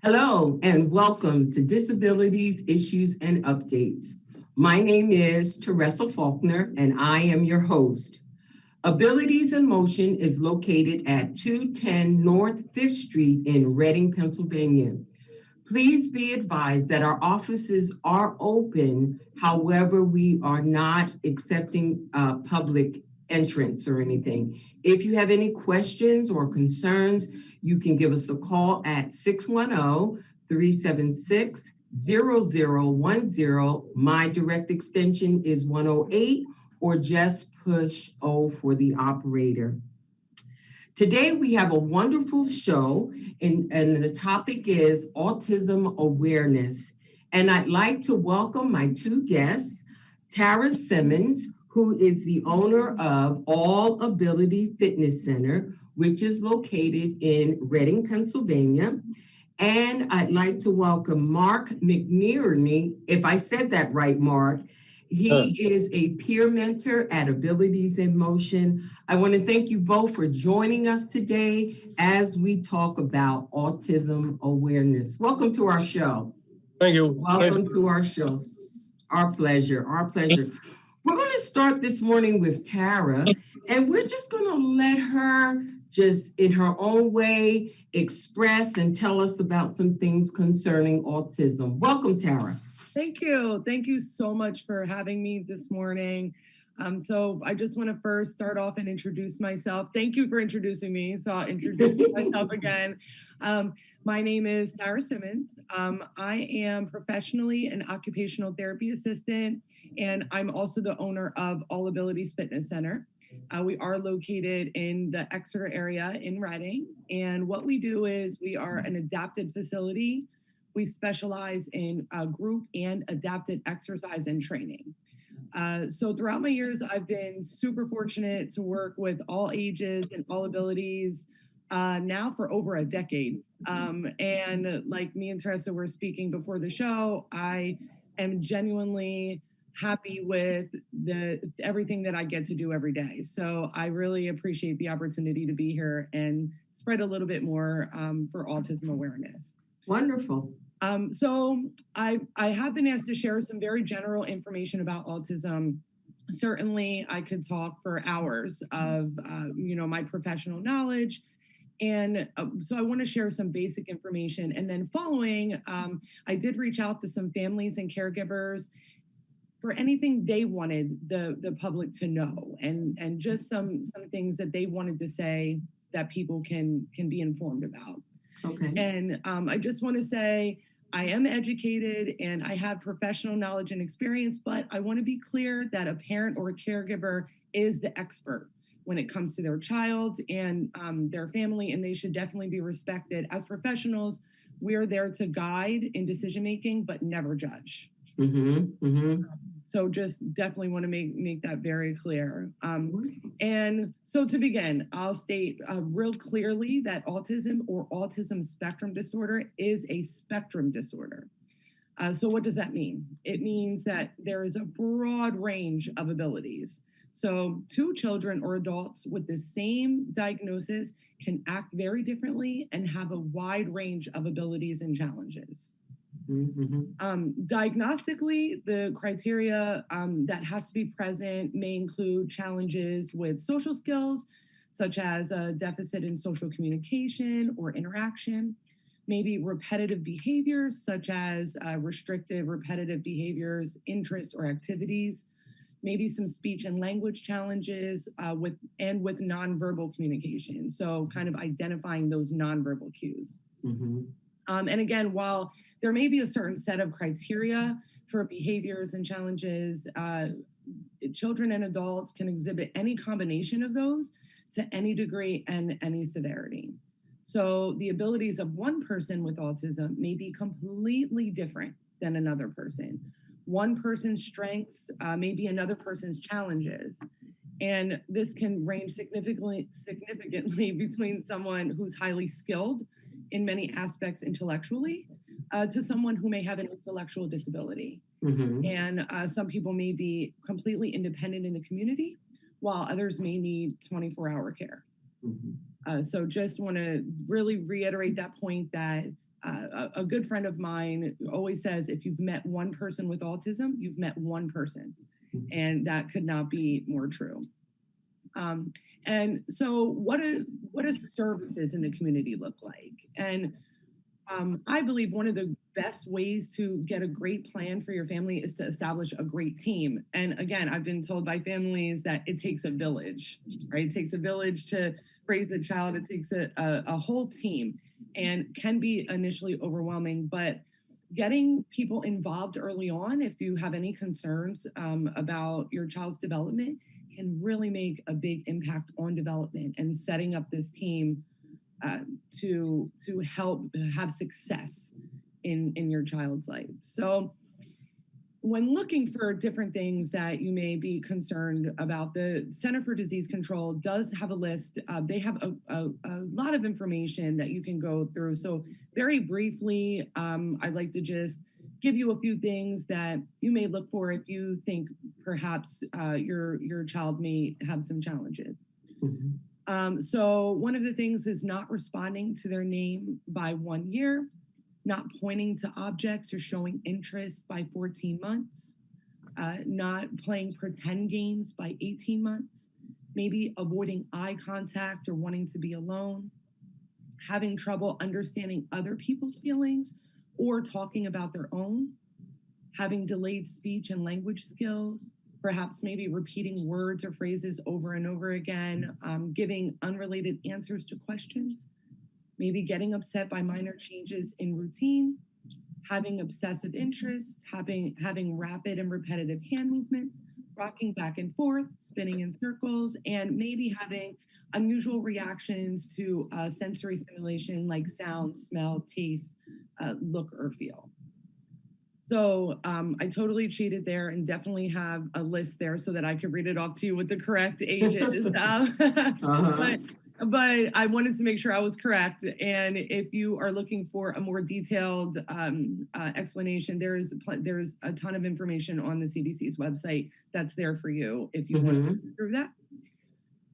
Hello and welcome to Disabilities, Issues, and Updates. My name is Teresa Faulkner and I am your host. Abilities in Motion is located at 210 North 5th Street in Reading, Pennsylvania. Please be advised that our offices are open. However, we are not accepting public entrance or anything. If you have any questions or concerns, you can give us a call at 610-376-0010. My direct extension is 108, or just push O for the operator. Today we have a wonderful show, and the topic is autism awareness. And I'd like to welcome my two guests, Tara Simmons, who is the owner of All Ability Fitness Center, which is located in Reading, Pennsylvania. And I'd like to welcome Mark McNerney, if I said that right, Mark. He is a peer mentor at Abilities in Motion. I want to thank you both for joining us today as we talk about autism awareness. Welcome to our show. Thank you. Welcome to our show. Our pleasure. Our pleasure. We're going to start this morning with Tara, and we're just going to let her just in her own way express and tell us about some things concerning autism. Welcome, Tara. Thank you. Thank you so much for having me this morning. So I just want to first start off and introduce myself. Thank you for introducing me. So I'll introduce myself again. My name is Tara Simmons. I am professionally an occupational therapy assistant, and I'm also the owner of All Abilities Fitness Center. We are located in the Exeter area in Reading, and what we do is we are an adapted facility. We specialize in group and adapted exercise and training. So throughout my years, I've been super fortunate to work with all ages and all abilities now for over a decade. And like me and Teresa were speaking before the show, I am genuinely happy with everything that I get to do every day. So I really appreciate the opportunity to be here and spread a little bit more for autism awareness. Wonderful. So I have been asked to share some very general information about autism. Certainly, I could talk for hours of my professional knowledge. And so I want to share some basic information. And then following, I did reach out to some families and caregivers for anything they wanted the public to know, and just some things that they wanted to say that people can be informed about. Okay. And I just want to say I am educated and I have professional knowledge and experience, but I want to be clear that a parent or a caregiver is the expert when it comes to their child and their family, and they should definitely be respected. As professionals, we are there to guide in decision making, but never judge. So just definitely want to make that very clear. And so to begin, I'll state real clearly that autism or autism spectrum disorder is a spectrum disorder. So what does that mean? It means that there is a broad range of abilities. So two children or adults with the same diagnosis can act very differently and have a wide range of abilities and challenges. Diagnostically, the criteria that has to be present may include challenges with social skills, such as a deficit in social communication or interaction, maybe repetitive behaviors, such as restrictive repetitive behaviors, interests, or activities, maybe some speech and language challenges with nonverbal communication. So kind of identifying those nonverbal cues. And again, while there may be a certain set of criteria for behaviors and challenges, children and adults can exhibit any combination of those to any degree and any severity. So the abilities of one person with autism may be completely different than another person. One person's strengths may be another person's challenges. And this can range significantly between someone who's highly skilled in many aspects intellectually to someone who may have an intellectual disability. And some people may be completely independent in the community, while others may need 24-hour care. So just want to really reiterate that point that A good friend of mine always says, if you've met one person with autism, you've met one person. And that could not be more true. And so what do services in the community look like? And I believe one of the best ways to get a great plan for your family is to establish a great team. And again, I've been told by families that it takes a village, right? It takes a village to raise a child. It takes a whole team and can be initially overwhelming, but getting people involved early on, if you have any concerns about your child's development, can really make a big impact on development and setting up this team uh, to help have success in your child's life. So when looking for different things that you may be concerned about, the Center for Disease Control does have a list. They have a lot of information that you can go through. So very briefly, I'd like to just give you a few things that you may look for if you think perhaps your child may have some challenges. So one of the things is not responding to their name by 1 year, not pointing to objects or showing interest by 14 months, not playing pretend games by 18 months, maybe avoiding eye contact or wanting to be alone, having trouble understanding other people's feelings or talking about their own, having delayed speech and language skills, perhaps maybe repeating words or phrases over and over again, giving unrelated answers to questions, maybe getting upset by minor changes in routine, having obsessive interests, having rapid and repetitive hand movements, rocking back and forth, spinning in circles, and maybe having unusual reactions to sensory stimulation like sound, smell, taste, look, or feel. So I totally cheated there and definitely have a list there so that I could read it off to you with the correct ages. But I wanted to make sure I was correct. And if you are looking for a more detailed explanation, there's a ton of information on the CDC's website that's there for you if you want to go through that.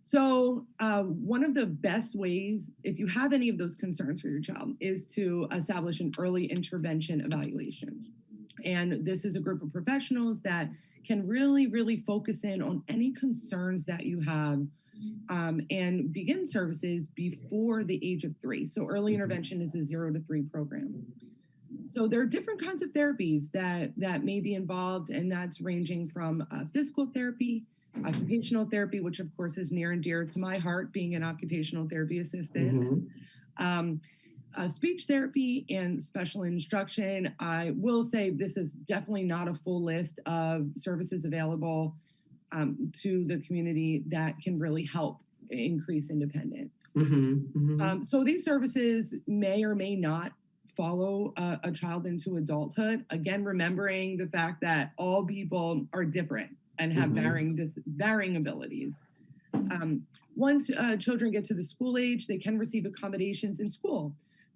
So one of the best ways, if you have any of those concerns for your child, is to establish an early intervention evaluation. And this is a group of professionals that can really, really focus in on any concerns that you have and begin services before the age of 3. So early intervention is a 0 to 3 program. So there are different kinds of therapies that may be involved, and that's ranging from physical therapy, occupational therapy, which of course is near and dear to my heart, being an occupational therapy assistant, speech therapy, and special instruction. I will say this is definitely not a full list of services available to the community that can really help increase independence. So these services may or may not follow a child into adulthood. Again, remembering the fact that all people are different and have varying abilities. Once children get to the school age, they can receive accommodations in school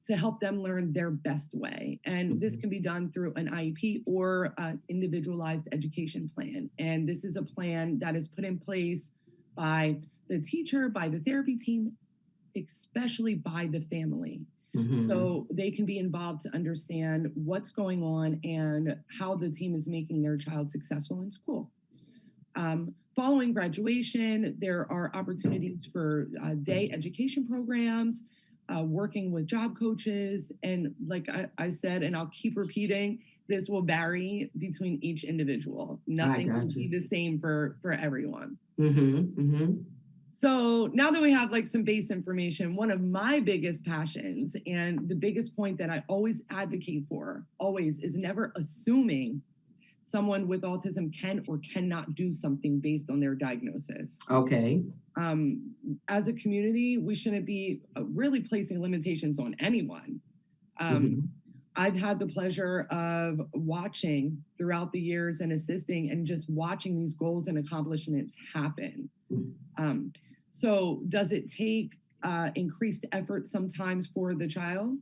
to help them learn their best way. And this can be done through an IEP or an individualized education plan. And this is a plan that is put in place by the teacher, by the therapy team, especially by the family. So they can be involved to understand what's going on and how the team is making their child successful in school. Following graduation, there are opportunities for day education programs, working with job coaches. And like I said, and I'll keep repeating, this will vary between each individual. Nothing will be the same for everyone. So now that we have like some base information, one of my biggest passions and the biggest point that I always advocate for, always, is never assuming someone with autism can or cannot do something based on their diagnosis. As a community, we shouldn't be really placing limitations on anyone. I've had the pleasure of watching throughout the years and assisting and just watching these goals and accomplishments happen. So does it take increased effort sometimes for the child?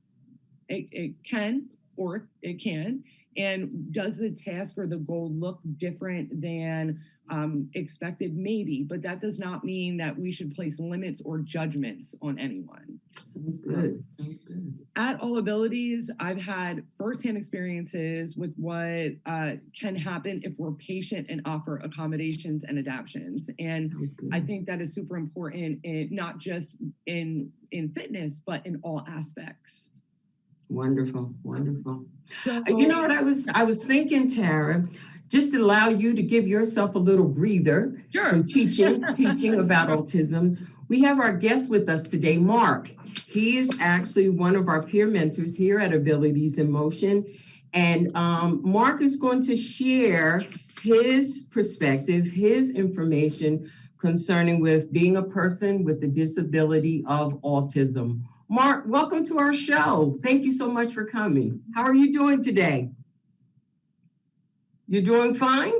It can, or it can. And does the task or the goal look different than expected, maybe, but that does not mean that we should place limits or judgments on anyone. Sounds good. Sounds good. At All Abilities, I've had firsthand experiences with what can happen if we're patient and offer accommodations and adaptions. And Sounds good. I think that is super important, not just in fitness, but in all aspects. Wonderful, wonderful. So, You know what I was thinking, Tara, just to allow you to give yourself a little breather sure. from teaching about autism. We have our guest with us today, Mark. He is actually one of our peer mentors here at Abilities in Motion. And Mark is going to share his perspective, his information concerning with being a person with the disability of autism. Mark, welcome to our show. Thank you so much for coming. How are you doing today? You're doing fine?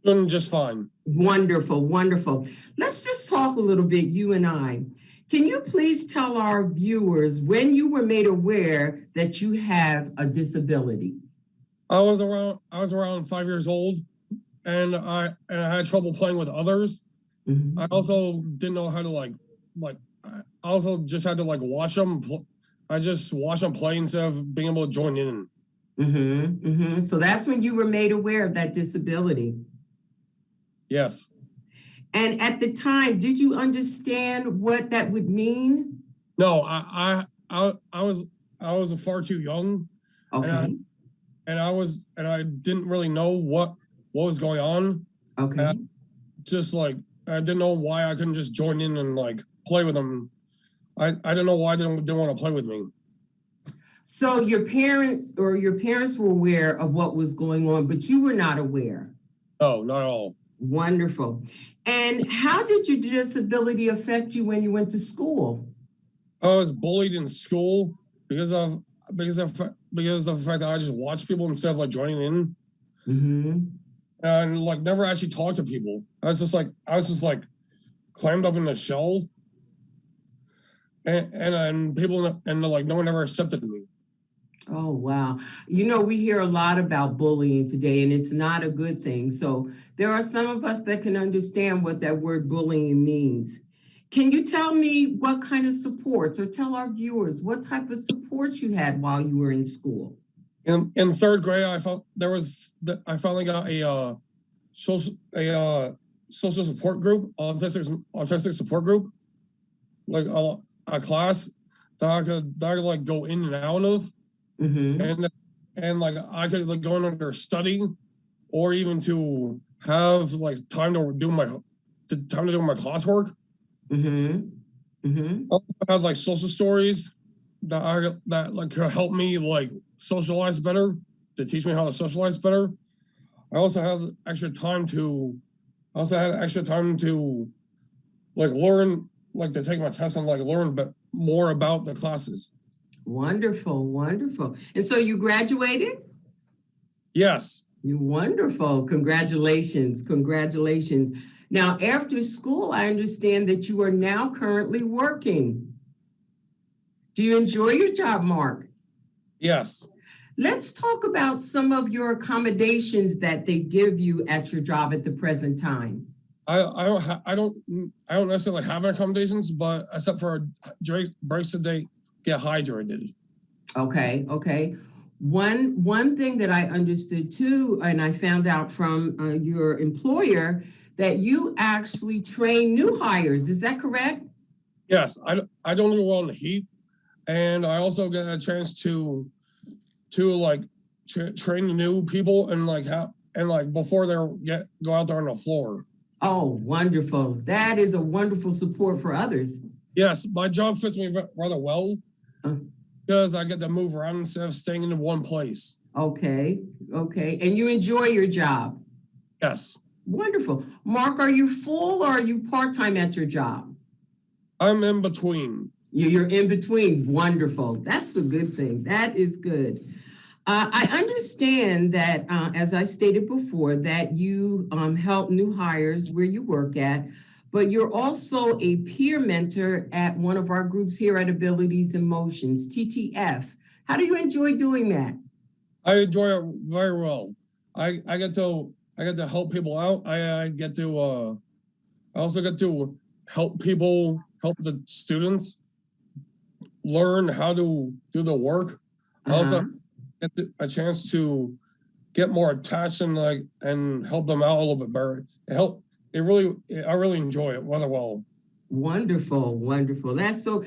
Doing just fine. Wonderful, wonderful. Let's just talk a little bit, you and I. Can you please tell our viewers when you were made aware that you have a disability? I was around 5 years old, and I had trouble playing with others. Mm-hmm. I also didn't know how to I also just had to watch them. I just watched them play instead of being able to join in. Mm-hmm, mm-hmm. So that's when you were made aware of that disability. Yes. And at the time, did you understand what that would mean? No, I was far too young. Okay. And I didn't really know what was going on. Okay. I didn't know why I couldn't just join in and play with them. I didn't know why they didn't want to play with me. So your parents were aware of what was going on, but you were not aware. No, not at all. Wonderful. And how did your disability affect you when you went to school? I was bullied in school because of the fact that I just watched people instead of joining in. Mm-hmm. And never actually talked to people. I was just clammed up in a shell. And people and no one ever accepted me. Oh, wow. You know, we hear a lot about bullying today, and it's not a good thing. So there are some of us that can understand what that word bullying means. Can you tell me what kind of supports, or tell our viewers what type of supports you had while you were in school? In third grade, I finally got a social support group, autistic support group, a class that I could go in and out of. Mm-hmm. And I could go in under study, or even to have time to do my classwork. Mm-hmm. Mm-hmm. I also had social stories that could help me socialize better, to teach me how to socialize better. I also had extra time to learn, to take my test and learn more about the classes. Wonderful, wonderful. And so you graduated? Yes. Wonderful. Congratulations. Congratulations. Now, after school, I understand that you are now currently working. Do you enjoy your job, Mark? Yes. Let's talk about some of your accommodations that they give you at your job at the present time. I don't necessarily have accommodations, but except for breaks that they get hydrated. Okay, okay. One thing that I understood too, and I found out from your employer, that you actually train new hires. Is that correct? Yes, I don't do well in the heat, and I also get a chance to train the new people and before they go out there on the floor. Oh, wonderful. That is a wonderful support for others. Yes, my job fits me rather well because I get to move around instead of staying in one place. Okay, okay. And you enjoy your job? Yes. Wonderful. Mark, are you full or are you part-time at your job? I'm in between. You're in between. Wonderful. That's a good thing. That is good. I understand that, as I stated before, that you help new hires where you work at, but you're also a peer mentor at one of our groups here at Abilities in Motions, TTF. How do you enjoy doing that? I enjoy it very well. I get to I get to help people out. I get to I also get to help the students learn how to do the work. I also get a chance to get more attached and help them out a little bit better. I really enjoy it rather well. Wonderful, wonderful. That's so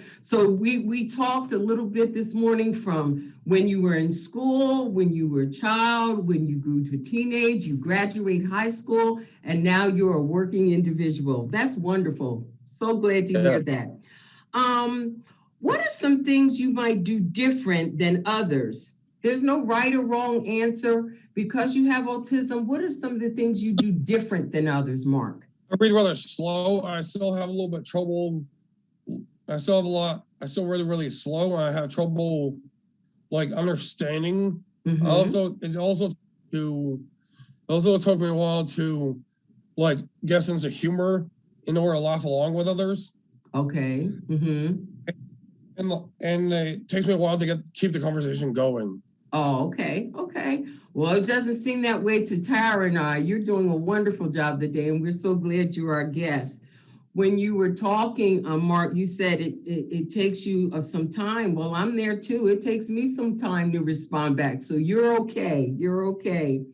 we talked a little bit this morning from when you were in school, when you were a child, when you grew to teenage, you graduate high school, and now you're a working individual. That's wonderful. So glad to hear that. What are some things you might do different than others? There's no right or wrong answer. Because you have autism, what are some of the things you do different than others, Mark? I read rather slow. I still have a little bit trouble. I still really slow. I have trouble understanding. Mm-hmm. It also took me a while to get sense of humor in order to laugh along with others. Okay. Mm-hmm. And it takes me a while to keep the conversation going. Oh, okay. Okay. Well, it doesn't seem that way to Tara and I. You're doing a wonderful job today, and we're so glad you're our guest. When you were talking, Mark, you said it takes you some time. Well, I'm there too. It takes me some time to respond back. So you're okay. You're okay.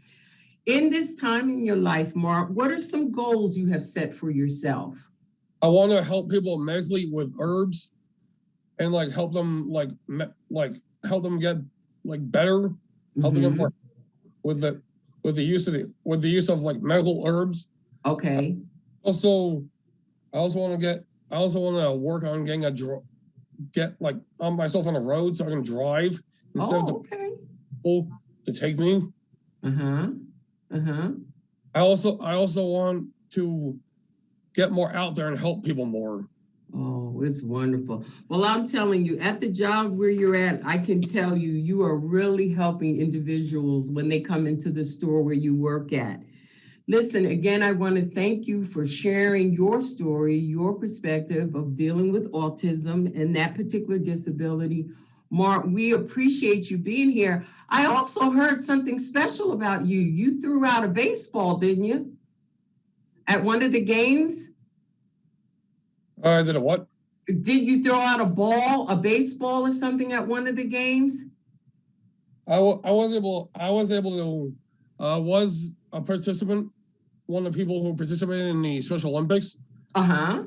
In this time in your life, Mark, what are some goals you have set for yourself? I want to help people medically with herbs and help them help them get better, helping them more with the use of medical herbs. Okay. I also want to work on get myself on the road so I can drive instead of people to take me. I also want to get more out there and help people more. Oh, it's wonderful. Well, I'm telling you, at the job where you're at, I can tell you, you are really helping individuals when they come into the store where you work at. Listen, again, I want to thank you for sharing your story, your perspective of dealing with autism and that particular disability. Mark, we appreciate you being here. I also heard something special about you. You threw out a baseball, didn't you? At one of the games? Did a what? Did you throw out a baseball or something at one of the games? I was able to, was a participant, one of the people who participated in the Special Olympics. I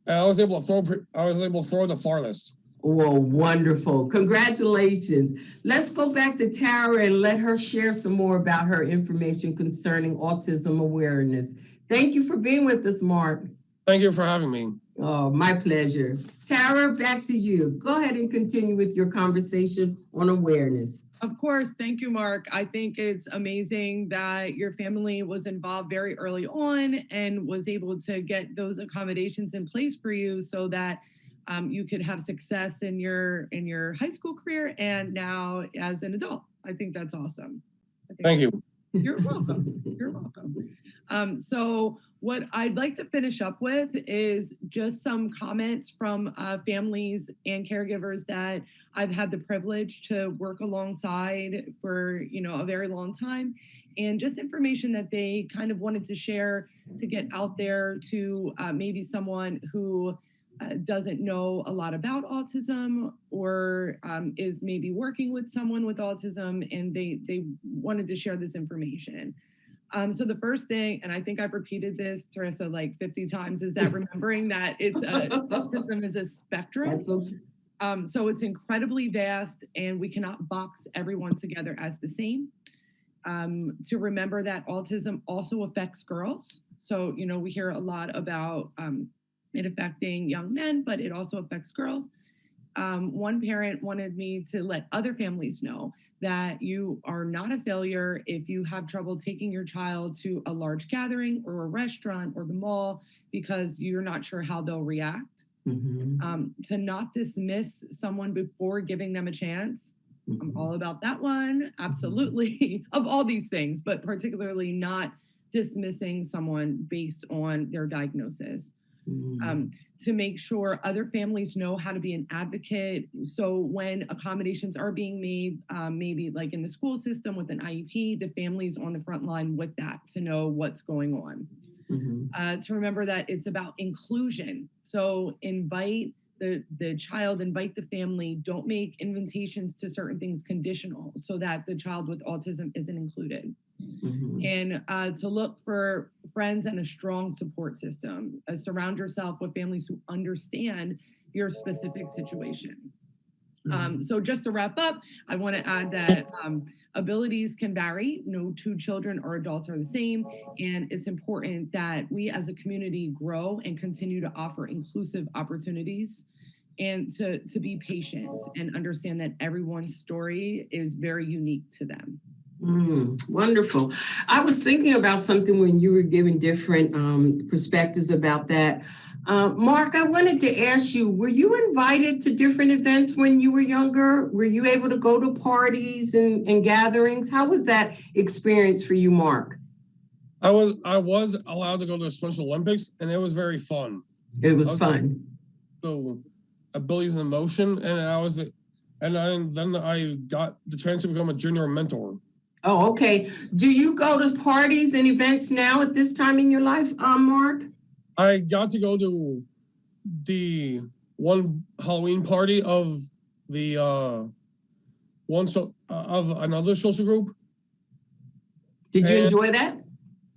was able to throw the farthest. Oh, wonderful. Congratulations. Let's go back to Tara and let her share some more about her information concerning autism awareness. Thank you for being with us, Mark. Thank you for having me. Oh, my pleasure. Tara, back to you. Go ahead and continue with your conversation on awareness. Of course. Thank you, Mark. I think it's amazing that your family was involved very early on and was able to get those accommodations in place for you so that you could have success in your high school career and now as an adult. I think that's awesome. Thank you. You're welcome. You're welcome. So what I'd like to finish up with is just some comments from families and caregivers that I've had the privilege to work alongside for a very long time, and just information that they kind of wanted to share to get out there to maybe someone who doesn't know a lot about autism or is maybe working with someone with autism, and they wanted to share this information. So the first thing, and I think I've repeated this, Teresa, like 50 times, is that remembering that autism is a spectrum. That's okay. So it's incredibly vast, and we cannot box everyone together as the same. To remember that autism also affects girls. So, we hear a lot about it affecting young men, but it also affects girls. One parent wanted me to let other families know that you are not a failure if you have trouble taking your child to a large gathering or a restaurant or the mall because you're not sure how they'll react. To not dismiss someone before giving them a chance. I'm all about that one, absolutely, of all these things, but particularly not dismissing someone based on their diagnosis. to make sure other families know how to be an advocate. So when accommodations are being made, maybe like in the school system with an IEP, the family's on the front line with that to know what's going on. To remember that it's about inclusion. So invite the child, invite the family, don't make invitations to certain things conditional so that the child with autism isn't included. And to look for friends and a strong support system. Surround yourself with families who understand your specific situation. So just to wrap up, I want to add that abilities can vary. No two children or adults are the same. And it's important that we as a community grow and continue to offer inclusive opportunities and to be patient and understand that everyone's story is very unique to them. Wonderful. I was thinking about something when you were giving different perspectives about that. Mark, I wanted to ask you, were you invited to different events when you were younger? Were you able to go to parties and gatherings? How was that experience for you, Mark? I was allowed to go to the Special Olympics, and it was very fun. It was fun. So abilities in motion, and then I got the chance to become a junior mentor. Oh, okay. Do you go to parties and events now at this time in your life, Mark? I got to go to the one Halloween party of the of another social group. Did you enjoy that?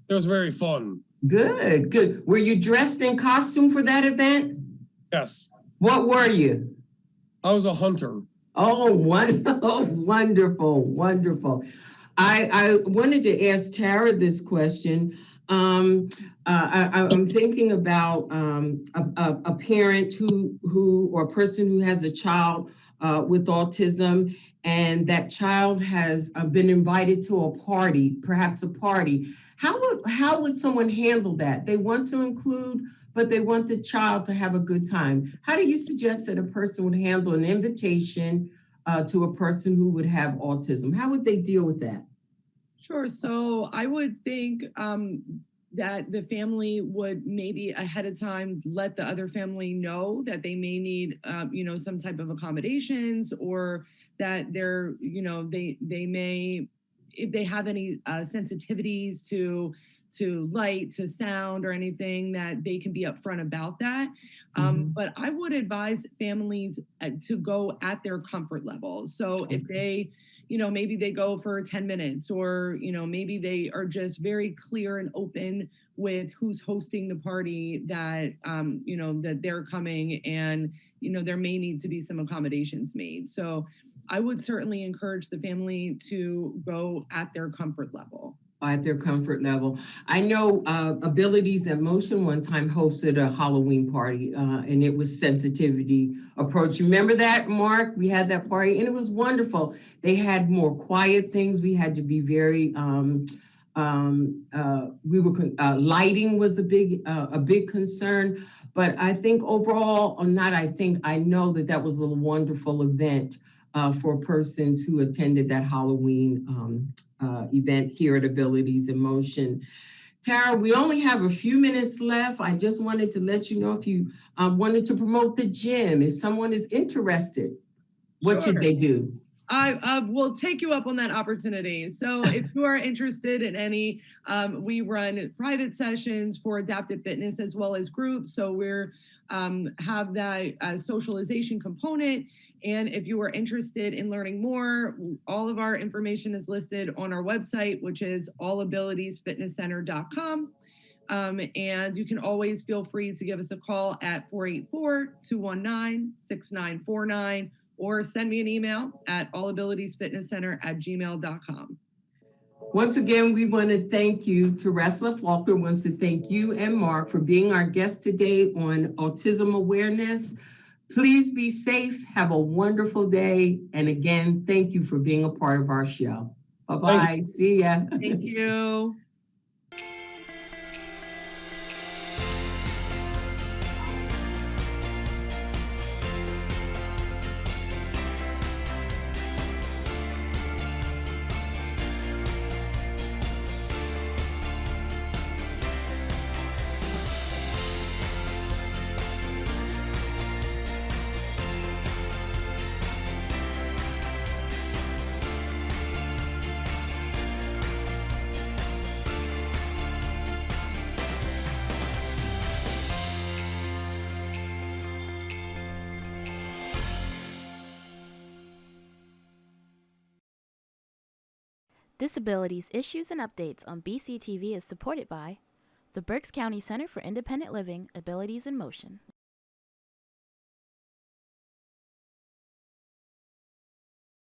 It was very fun. Good, good. Were you dressed in costume for that event? Yes. What were you? I was a hunter. Oh, wonderful, wonderful. I wanted to ask Tara this question. I'm thinking about a parent who or a person who has a child with autism, and that child has been invited to a party, perhaps a party. How would someone handle that? They want to include, but they want the child to have a good time. How do you suggest that a person would handle an invitation to a person who would have autism? How would they deal with that? Sure. So I would think that the family would maybe ahead of time let the other family know that they may need, some type of accommodations, or that they may, if they have any sensitivities to light, to sound, or anything, that they can be upfront about that. But I would advise families to go at their comfort level. So if they, maybe they go for 10 minutes, or, maybe they are just very clear and open with who's hosting the party, that, that they're coming, and, there may need to be some accommodations made. So I would certainly encourage the family to go at their comfort level. At their comfort level. I know Abilities in Motion one time hosted a Halloween party, and it was sensitivity approach. Remember that, Mark? We had that party, and it was wonderful. They had more quiet things. We had to be very, lighting was a big concern. But I think overall, I know that was a wonderful event for persons who attended that Halloween event here at Abilities in Motion. Tara, we only have a few minutes left. I just wanted to let you know if you wanted to promote the gym, if someone is interested, what should they do? I will take you up on that opportunity. So if you are interested in any, we run private sessions for adaptive fitness as well as groups. So we're have that socialization component. And if you are interested in learning more, all of our information is listed on our website, which is allabilitiesfitnesscenter.com. And you can always feel free to give us a call at 484-219-6949, or send me an email at allabilitiesfitnesscenter@gmail.com. Once again, we want to thank you. Teresa Faulkner wants to thank you and Mark for being our guest today on autism awareness. Please be safe. Have a wonderful day. And again, thank you for being a part of our show. Bye-bye. See ya. Thank you. Disabilities Issues and Updates on BCTV is supported by the Berks County Center for Independent Living, Abilities in Motion.